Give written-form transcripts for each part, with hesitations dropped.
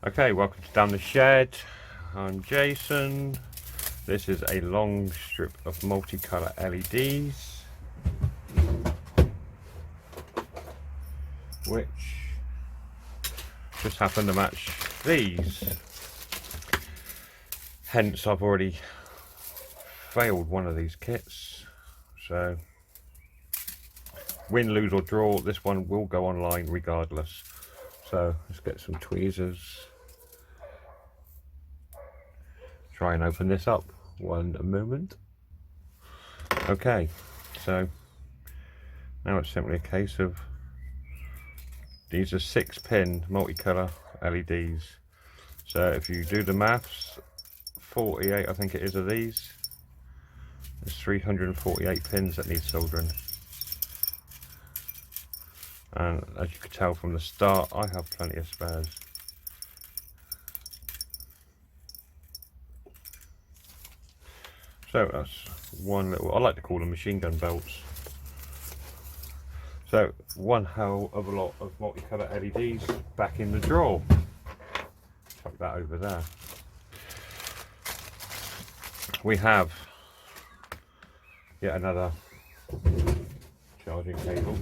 Okay, welcome to Down the Shed. I'm Jason. This is a long strip of multicolour LEDs, which just happen to match these. Hence, I've already failed one of these kits. So, win, lose or draw, this one will go online regardless. So, let's get some tweezers. Try and open this up one moment. Okay, so now it's simply a case of these are 6-pin multicolour LEDs. So if you do the maths, 48 I think it is of these, there's 348 pins that need soldering. And as you can tell from the start, I have plenty of spares. So that's one little, I like to call them machine gun belts. So one hell of a lot of multicolour LEDs back in the drawer. Tuck that over there. We have yet another charging cable.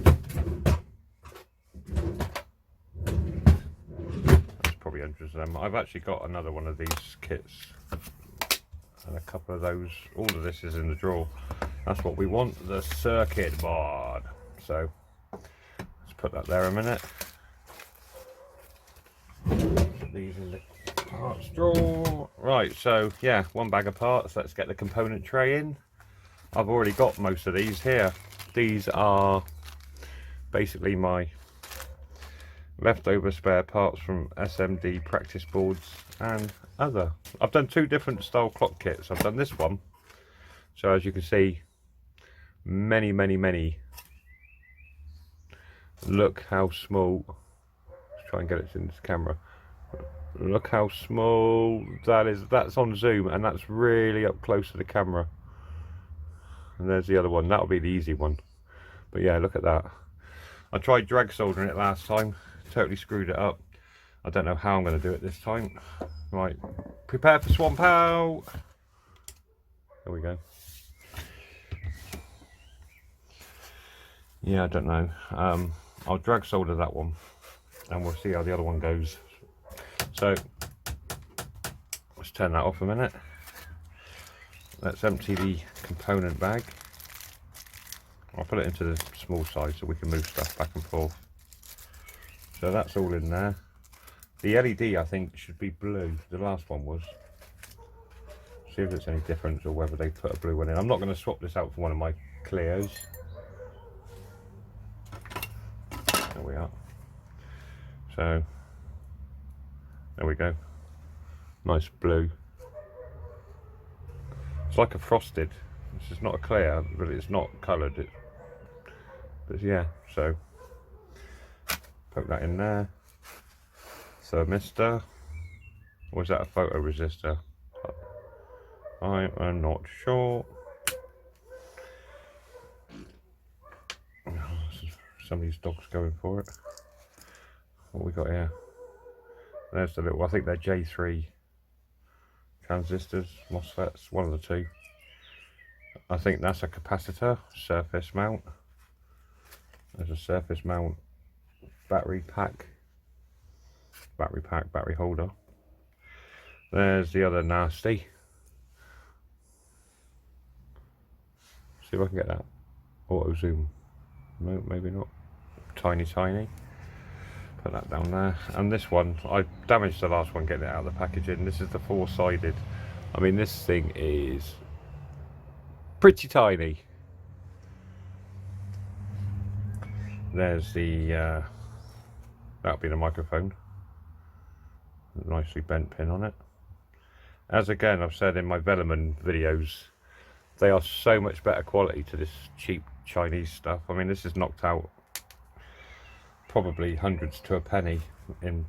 There's probably hundreds of them. I've actually got another one of these kits and a couple of those. All of this is in the drawer. That's what we want, the circuit board. So let's put that there a minute. Put these in the parts drawer. Right, so yeah, one bag of parts. Let's get the component tray in. I've already got most of these here. These are basically my leftover spare parts from SMD practice boards and other. I've done two different style clock kits. I've done this one, so as you can see, many. Look how small. Let's try and get it in this camera. Look how small that is. That's on zoom and that's really up close to the camera. And there's the other one. That'll be the easy one. But yeah, look at that. I tried drag soldering it last time, totally screwed it up. I don't know how I'm going to do it this time. Right, prepare for swamp out. There we go. Yeah, I don't know. I'll drag solder that one and we'll see how the other one goes. So let's turn that off a minute. Let's empty the component bag. I'll put it into the small size so we can move stuff back and forth. So that's all in there. The LED I think should be blue. The last one was. See if it's any difference or whether they put a blue one in. I'm not going to swap this out for one of my Cleos. There we are. So there we go. Nice blue. It's like a frosted. This is not a clear, but it's not coloured. But yeah, so poke that in there. Thermistor. Or is that a photo resistor? I am not sure. Somebody's dog's going for it. What we got here? There's the little, I think they're J3 transistors, MOSFETs, one of the two. I think that's a capacitor, surface mount. There's a surface mount battery pack, battery holder. There's the other nasty. See if I can get that. Auto zoom. No, maybe not. Tiny. Put that down there. And this one, I damaged the last one getting it out of the packaging. This is the 4-sided. I mean, this thing is pretty tiny. There's the that'll be the microphone. Nicely bent pin on it. As again I've said in my Velleman videos, they are so much better quality to this cheap Chinese stuff. I mean, this is knocked out probably hundreds to a penny in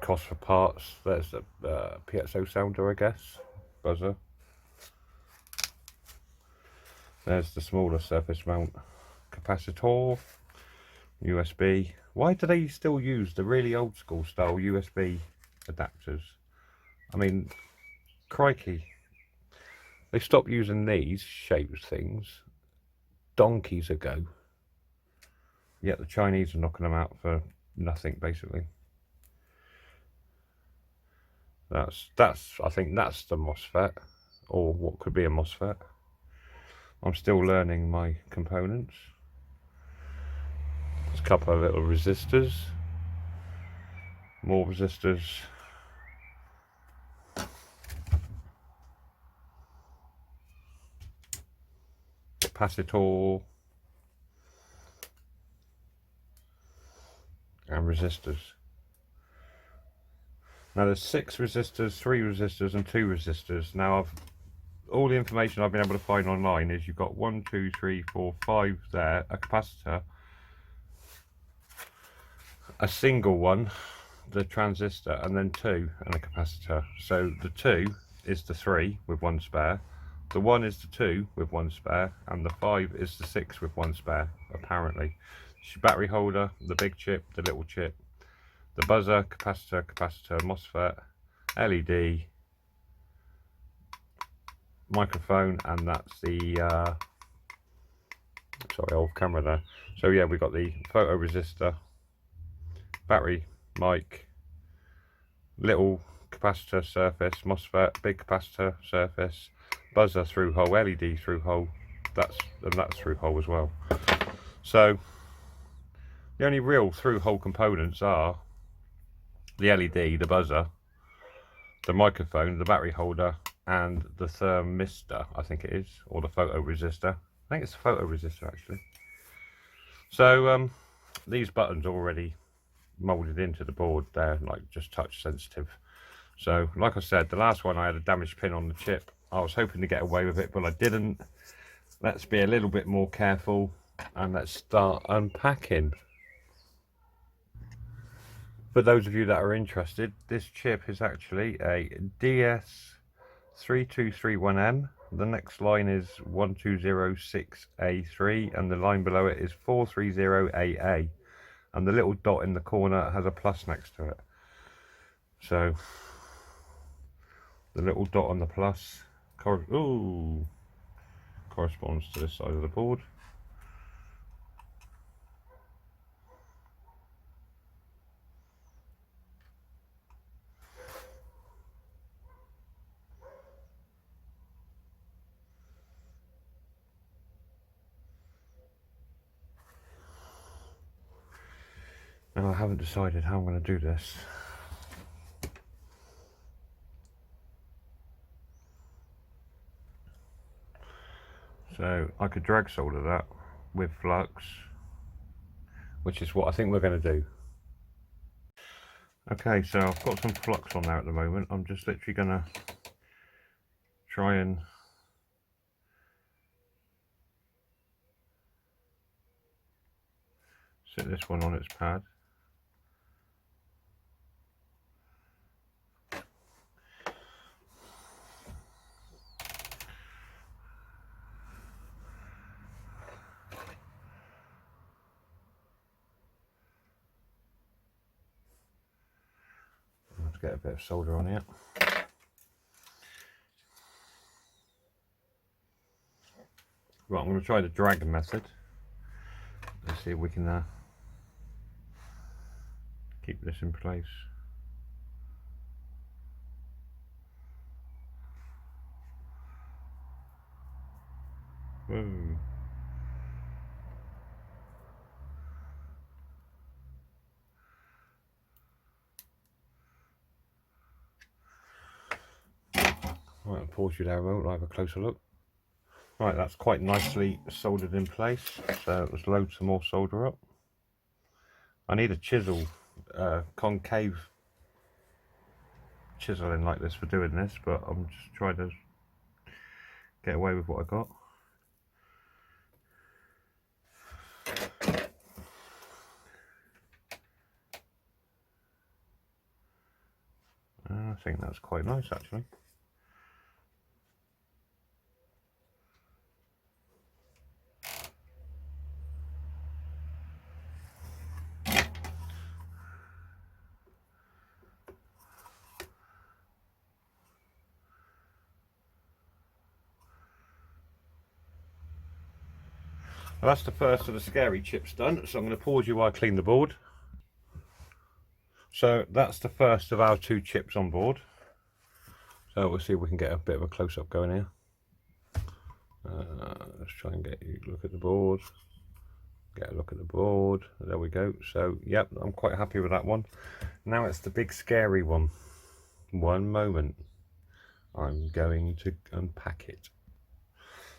cost for parts. There's the piezo sounder, I guess, buzzer. There's the smaller surface mount capacitor, USB. Why do they still use the really old school style USB adapters. I mean, crikey, they stopped using these shaped things donkeys ago, yet the Chinese are knocking them out for nothing, basically. That's I think that's the MOSFET, or what could be a MOSFET. I'm still learning my components. There's a couple of little resistors, more resistors, capacitor, and resistors. Now there's 6 resistors, 3 resistors and 2 resistors. Now all the information I've been able to find online is you've got 1, 2, 3, 4, 5 there, a capacitor, a single one, the transistor, and then 2 and a capacitor. So the 2 is the 3 with 1 spare, the 1 is the 2 with 1 spare, and the 5 is the 6 with 1 spare, apparently. It's your battery holder, the big chip, the little chip, the buzzer, capacitor, MOSFET, LED, microphone, and that's the sorry, off camera there. So yeah, we've got the photoresistor, battery, mic, little capacitor surface, MOSFET, big capacitor surface, buzzer through hole, LED through hole, that's through hole as well. So the only real through hole components are the LED, the buzzer, the microphone, the battery holder, and the thermistor, I think it is, or the photoresistor. I think it's the photoresistor actually. So these buttons are already molded into the board. They're like just touch sensitive. So like I said, the last one I had a damaged pin on the chip. I was hoping to get away with it, but I didn't. Let's be a little bit more careful and let's start unpacking. For those of you that are interested, this chip is actually a DS3231M. The next line is 1206A3 and the line below it is 430AA. And the little dot in the corner has a plus next to it. So the little dot on the plus corresponds to this side of the board. Now I haven't decided how I'm going to do this. So I could drag solder that with flux, which is what I think we're going to do. Okay, so I've got some flux on there at the moment. I'm just literally going to try and sit this one on its pad. Let's get a bit of solder on here. Right, I'm going to try the drag method. Let's see if we can keep this in place. Whoa. Right, I'll pause you there a moment, I'll have a closer look. Right, that's quite nicely soldered in place, so let's load some more solder up. I need a chisel, concave chiseling like this for doing this, but I'm just trying to get away with what I got. I think that's quite nice actually. Well, that's the first of the scary chips done, so I'm going to pause you while I clean the board. So that's the first of our 2 chips on board. So we'll see if we can get a bit of a close-up going here. Let's try and get you look at the board. Get a look at the board. There we go. So yep, I'm quite happy with that one. Now it's the big scary one. One moment. I'm going to unpack it.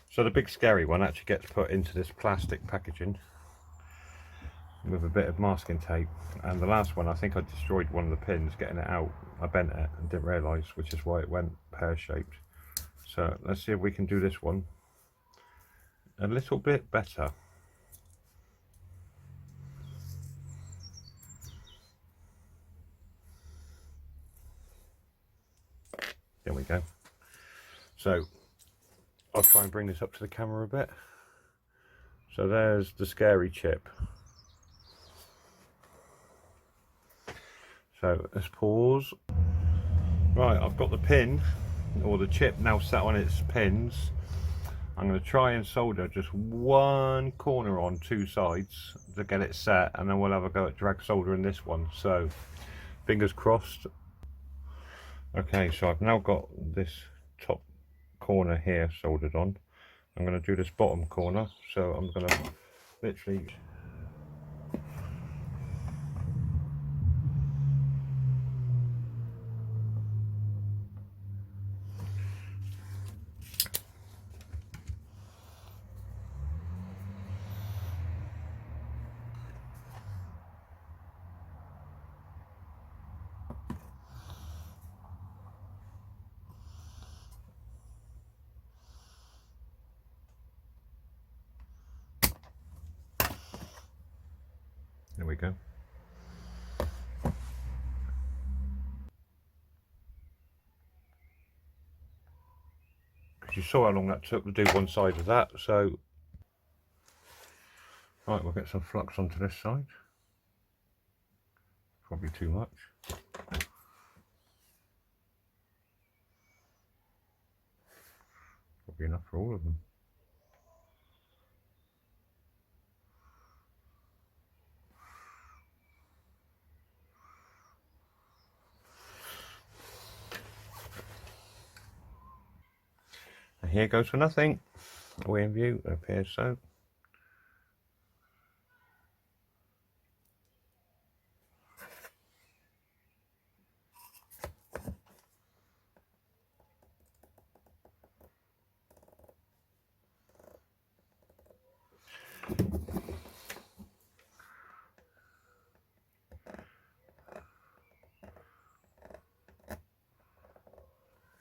So the big scary one actually gets put into this plastic packaging with a bit of masking tape, and the last one I think I destroyed one of the pins getting it out. I bent it and didn't realise, which is why it went pear-shaped. So let's see if we can do this one a little bit better. There we go. So I'll try and bring this up to the camera a bit. So there's the scary chip. So let's pause. Right, I've got the pin, or the chip now set on its pins. I'm going to try and solder just one corner on 2 sides to get it set, and then we'll have a go at drag soldering this one. So fingers crossed. Okay, so I've now got this top corner here soldered on. I'm going to do this bottom corner, so I'm going to literally there we go. Because you saw how long that took to do one side of that, so right, we'll get some flux onto this side. Probably too much. Probably enough for all of them. And here goes for nothing. Away in view, it appears so.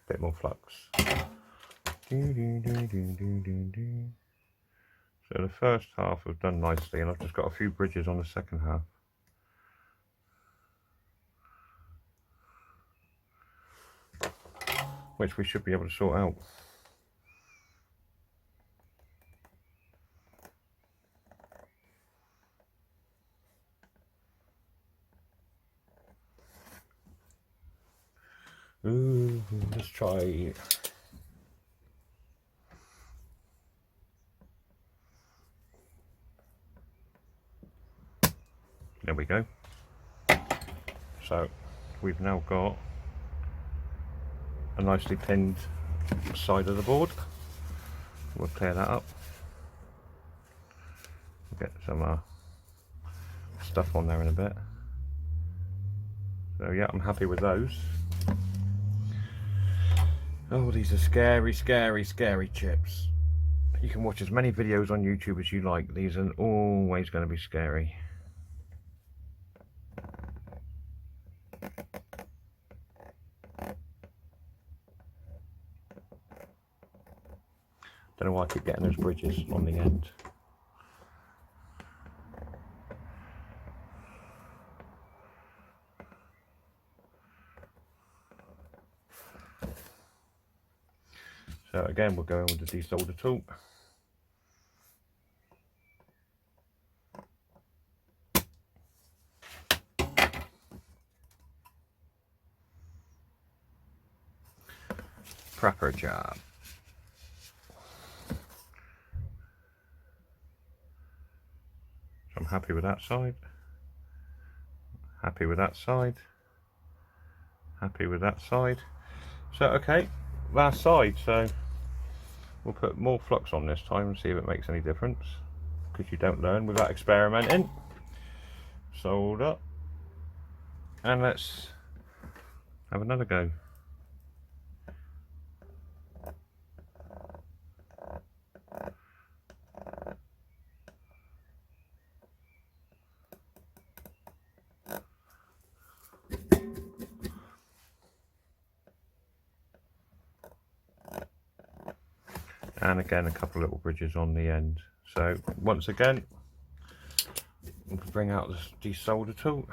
Bit more flux. So the first half I've done nicely, and I've just got a few bridges on the second half. Which we should be able to sort out. Ooh, let's try. There we go. So we've now got a nicely pinned side of the board. We'll clear that up. We'll get some stuff on there in a bit. So yeah, I'm happy with those. Oh, these are scary, scary, scary chips. You can watch as many videos on YouTube as you like. These are always going to be scary. Don't know why I keep getting those bridges on the end. So again, we'll go in with the desolder tool. Proper job. So I'm happy with that side. Happy with that side. Happy with that side. So okay, last side. So we'll put more flux on this time and see if it makes any difference, because you don't learn without experimenting. Solder, and let's have another go. And again, a couple of little bridges on the end. So once again, we'll bring out the desolder tool.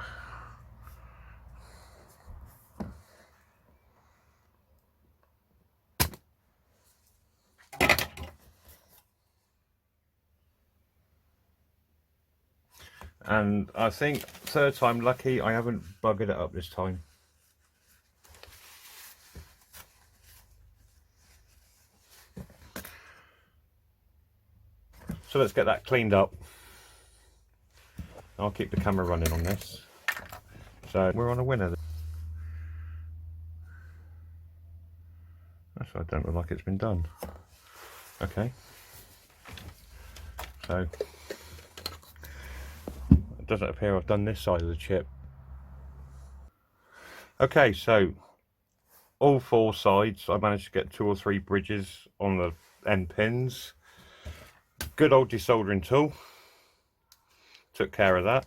And I think third time lucky, I haven't buggered it up this time. So let's get that cleaned up. I'll keep the camera running on this. So we're on a winner. That's why I don't look like it's been done. Okay. So it doesn't appear I've done this side of the chip. Okay, so all four sides I managed to get 2 or 3 bridges on the end pins. Good old desoldering tool took care of that.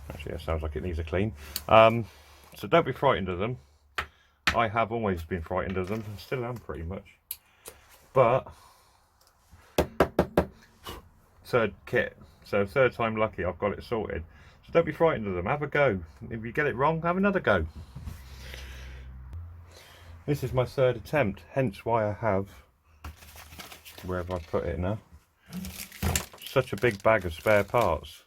Actually, that sounds like it needs a clean. So don't be frightened of them. I have always been frightened of them, and still am pretty much. But third kit, so third time lucky, I've got it sorted. So don't be frightened of them. Have a go. If you get it wrong, have another go. This is my third attempt, hence why I have, wherever I put it now, such a big bag of spare parts.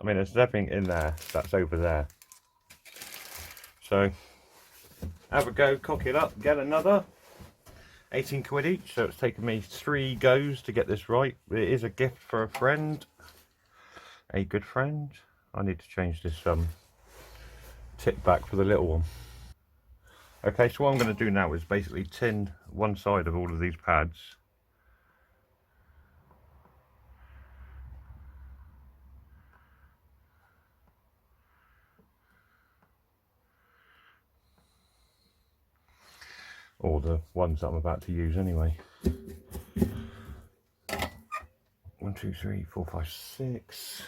I mean, there's nothing in there that's over there. So have a go, cock it up, get another. 18 quid each, so it's taken me 3 goes to get this right. It is a gift for a friend, a good friend. I need to change this tip back for the little one. Okay, so what I'm going to do now is basically tin one side of all of these pads. Or the ones that I'm about to use anyway. 1, 2, 3, 4, 5, 6.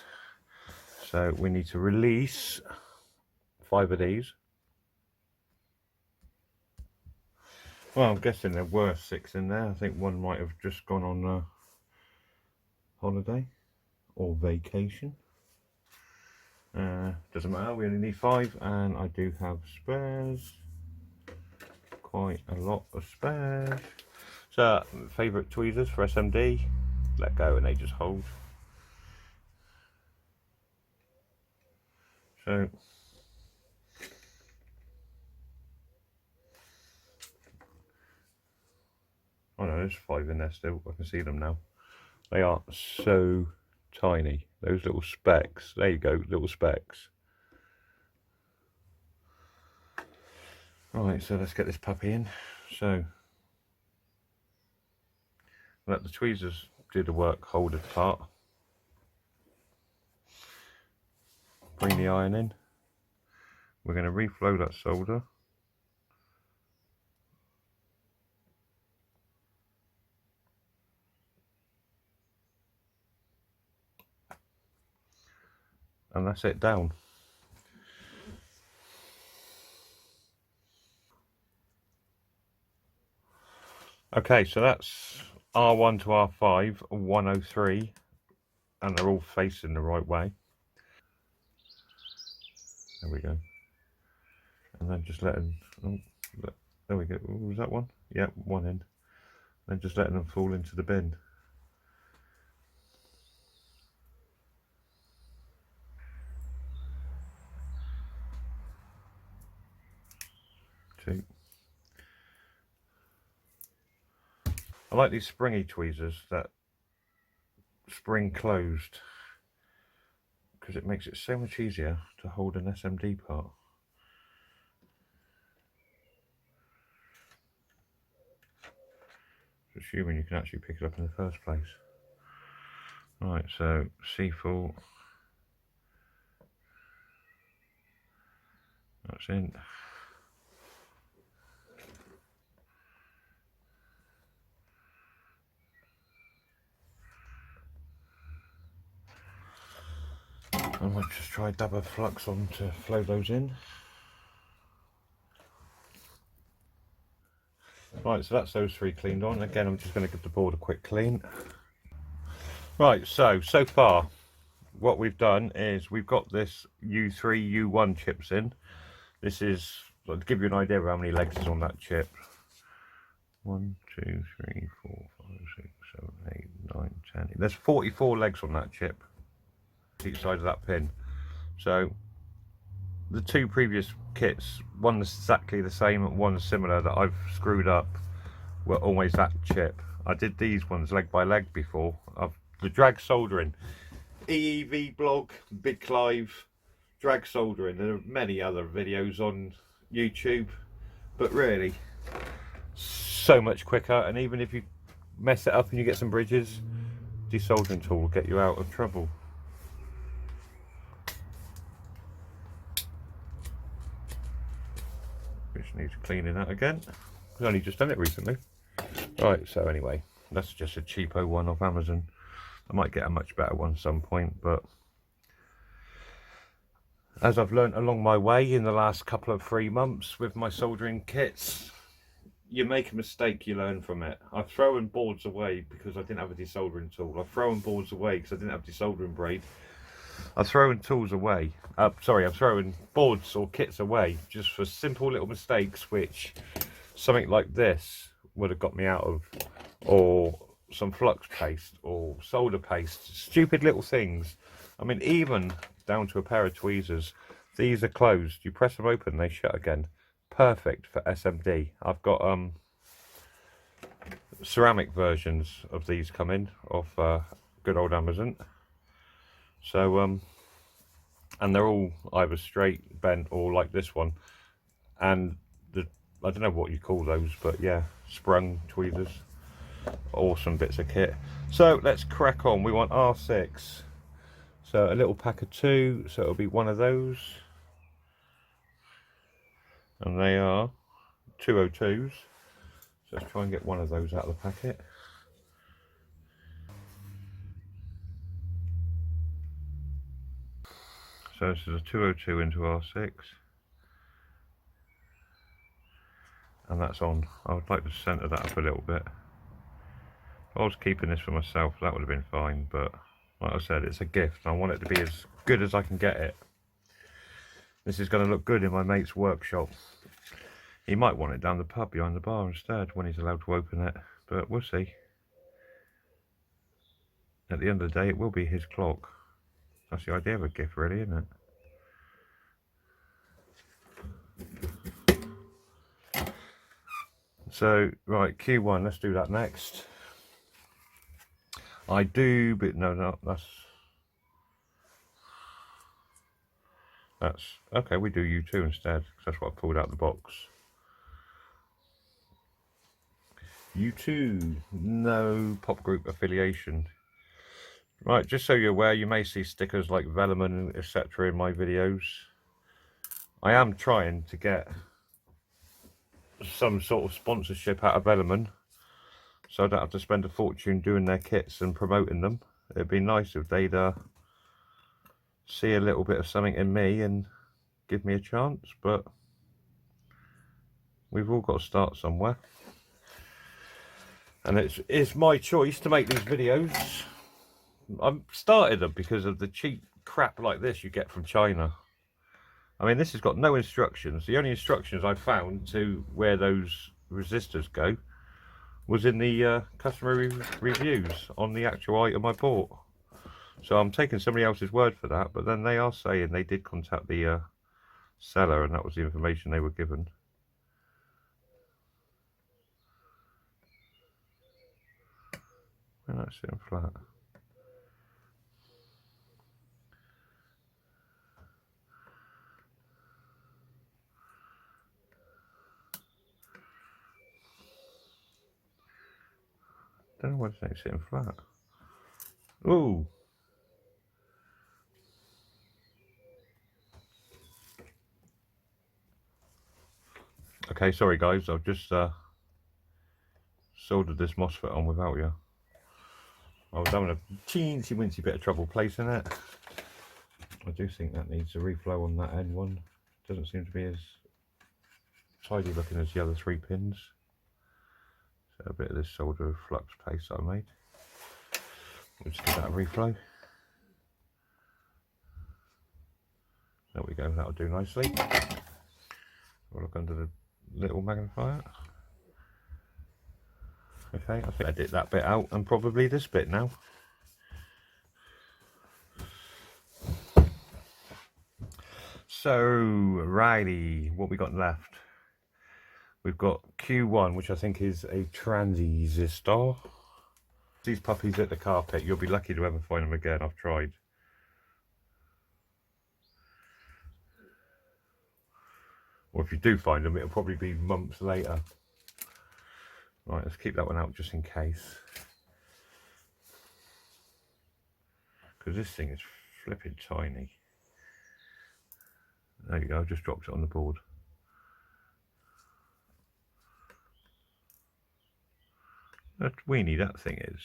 So we need to release 5 of these. Well, I'm guessing there were 6 in there. I think one might have just gone on holiday or vacation. Doesn't matter, we only need 5, and I do have spares. Quite a lot of spares. So, favourite tweezers for SMD. Let go and they just hold. So, oh no, there's 5 in there still. I can see them now. They are so tiny. Those little specks. There you go, little specks. Right, so let's get this puppy in. So, let the tweezers do the work, hold it apart. Bring the iron in. We're going to reflow that solder. And that's it down. Okay, so that's R1 to R5, 103, and they're all facing the right way. There we go. And then just letting, oh, there we go. Ooh, was that one? Yep, one end. Then just letting them fall into the bin. 2. I like these springy tweezers that spring closed, because it makes it so much easier to hold an SMD part. Assuming you can actually pick it up in the first place. Right, so C-full, that's in. I might just try dab a flux on to flow those in. Right, so that's those three cleaned on. Again, I'm just going to give the board a quick clean. Right, so far what we've done is we've got this U3, U1 chips in. This is, to give you an idea of how many legs is on that chip. 1, 2, 3, 4, 5, 6, 7, 8, 9, 10. There's 44 legs on that chip, each side of that pin. So the two previous kits, one is exactly the same and one similar that I've screwed up, were always that chip. I did these ones leg by leg before. The drag soldering, EEV blog, Big Clive, drag soldering. There are many other videos on YouTube, but really so much quicker. And even if you mess it up and you get some bridges, desoldering tool will get you out of trouble. Which needs cleaning out again. I've only just done it recently. Right, so anyway, that's just a cheapo one off Amazon. I might get a much better one some point, but as I've learnt along my way in the last couple of 3 months with my soldering kits, you make a mistake, you learn from it. I've thrown boards away because I didn't have a desoldering tool. I've thrown boards away because I didn't have a desoldering braid. I've thrown tools away. I've thrown boards or kits away just for simple little mistakes, which something like this would have got me out of, or some flux paste or solder paste. Stupid little things. I mean, even down to a pair of tweezers. These are closed. You press them open, they shut again. Perfect for SMD. I've got ceramic versions of these coming off good old Amazon. So and they're all either straight, bent, or like this one. And I don't know what you call those, but yeah, sprung tweezers. Awesome bits of kit. So let's crack on. We want R6. So a little pack of 2, so it'll be one of those. And they are 202s. So let's try and get one of those out of the packet. So this is a 202 into R6. And that's on. I would like to centre that up a little bit. If I was keeping this for myself, that would have been fine, but like I said, it's a gift. I want it to be as good as I can get it. This is going to look good in my mate's workshop. He might want it down the pub behind the bar instead when he's allowed to open it, but we'll see. At the end of the day, it will be his clock. That's the idea of a gift, really, isn't it? So, right, Q1, let's do that next. I do, but no, that's okay. We do U2 instead, because that's what I pulled out the box. U2, no pop group affiliation. Right, just so you're aware, you may see stickers like Velleman, etc. in my videos. I am trying to get some sort of sponsorship out of Velleman, so I don't have to spend a fortune doing their kits and promoting them. It'd be nice if they'd see a little bit of something in me and give me a chance, but we've all got to start somewhere. And it's my choice to make these videos. I've started them because of the cheap crap like this you get from China. I mean, this has got no instructions. The only instructions I found to where those resistors go was in the customer reviews on the actual item I bought. So I'm taking somebody else's word for that, but then they are saying they did contact the seller and that was the information they were given. And that's sitting flat. don't know why it's not sitting flat. Ooh. Okay, sorry guys, I've just soldered this MOSFET on without you. I was having a teensy weensy bit of trouble placing it. I do think that needs a reflow on that end one. Doesn't seem to be as tidy looking as the other 3 pins. So a bit of this solder flux paste that I made. We'll just give that a reflow. There we go, that'll do nicely. We'll look under the little magnifier. Okay, I think I edit that bit out and probably this bit now. So, righty, what we got left? We've got Q1, which I think is a transistor. These puppies at the carpet, you'll be lucky to ever find them again. I've tried. Or if you do find them, it'll probably be months later. Right, let's keep that one out just in case. Because this thing is flipping tiny. There you go, I've just dropped it on the board. That weenie that thing is.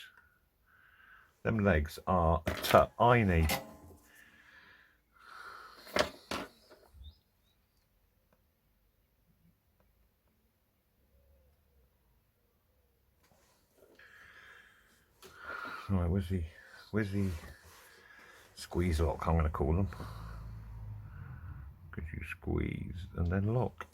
Them legs are tiny. Right, where's the squeeze lock, I'm going to call them. Because you squeeze and then lock.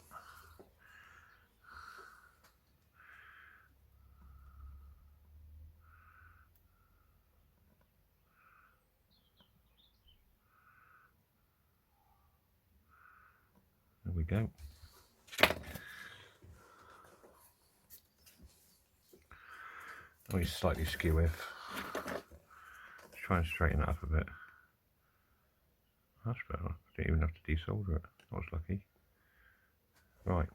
There we go. Oh, he's slightly skew if. Let's try and straighten that up a bit. That's better. I didn't even have to desolder it. I was lucky. Right.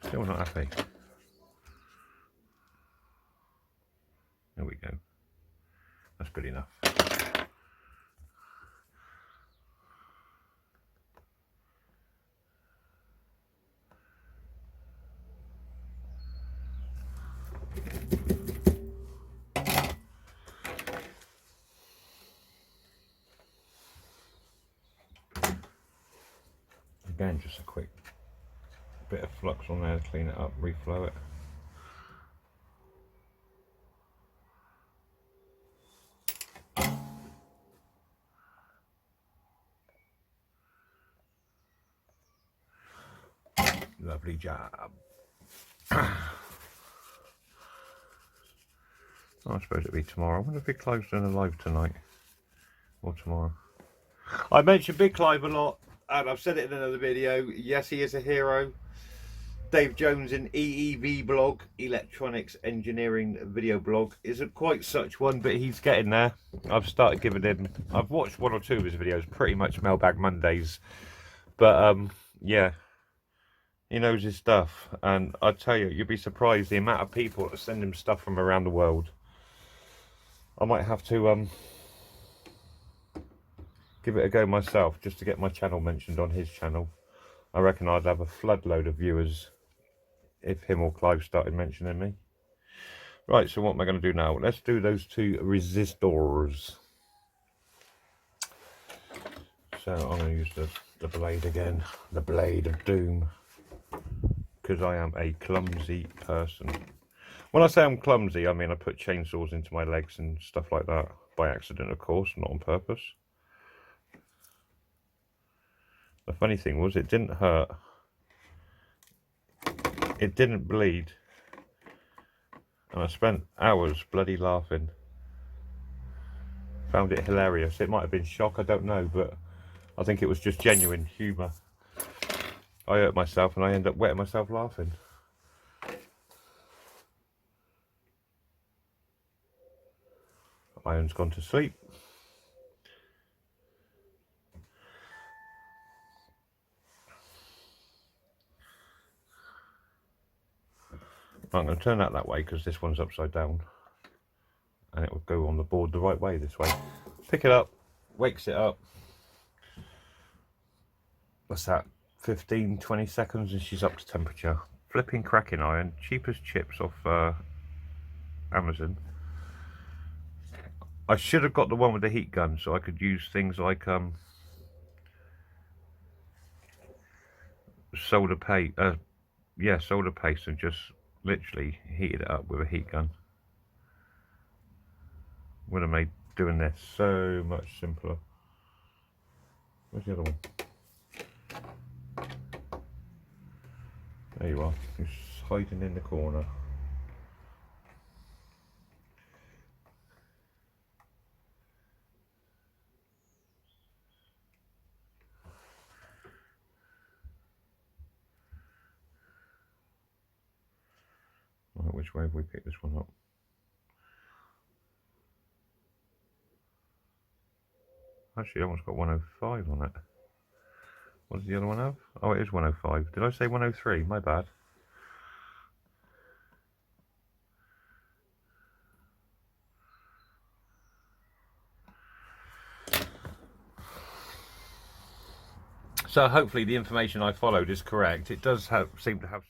Still not happy. There we go. That's good enough. Again, just a quick bit of flux on there to clean it up, reflow it. Lovely job. I suppose it'll be tomorrow. I wonder if Big Clive's doing a live tonight or tomorrow. I mentioned Big Clive a lot, and I've said it in another video. Yes, he is a hero. Dave Jones in EEV blog, Electronics Engineering Video Blog, isn't quite such one, but he's getting there. I've started giving him, I've watched 1 or 2 of his videos, pretty much Mailbag Mondays, but yeah, he knows his stuff, and I tell you, you'd be surprised the amount of people that send him stuff from around the world. I might have to give it a go myself, just to get my channel mentioned on his channel. I reckon I'd have a floodload of viewers if him or Clive started mentioning me. Right, so what am I going to do now? Let's do those 2 resistors. So I'm going to use the blade again, the blade of doom, because I am a clumsy person. When I say I'm clumsy, I mean I put chainsaws into my legs and stuff like that, by accident of course, not on purpose. The funny thing was, it didn't hurt, it didn't bleed, and I spent hours bloody laughing. Found it hilarious. It might have been shock, I don't know, but I think it was just genuine humour. I hurt myself and I end up wetting myself laughing. Iron's gone to sleep. I'm going to turn that way because this one's upside down, and it will go on the board the right way this way. Pick it up, wakes it up. What's that? 15-20 seconds and she's up to temperature. Flipping cracking iron, cheap as chips off Amazon. I should have got the one with the heat gun so I could use things like solder paste, solder paste, and just literally heated it up with a heat gun. Would have made doing this so much simpler. Where's the other one? There you are. He's hiding in the corner. Right, which way have we picked this one up? Actually, I almost got 105 on it. What does the other one have? Oh, it is 105. Did I say 103? My bad. So hopefully the information I followed is correct. It does seem to have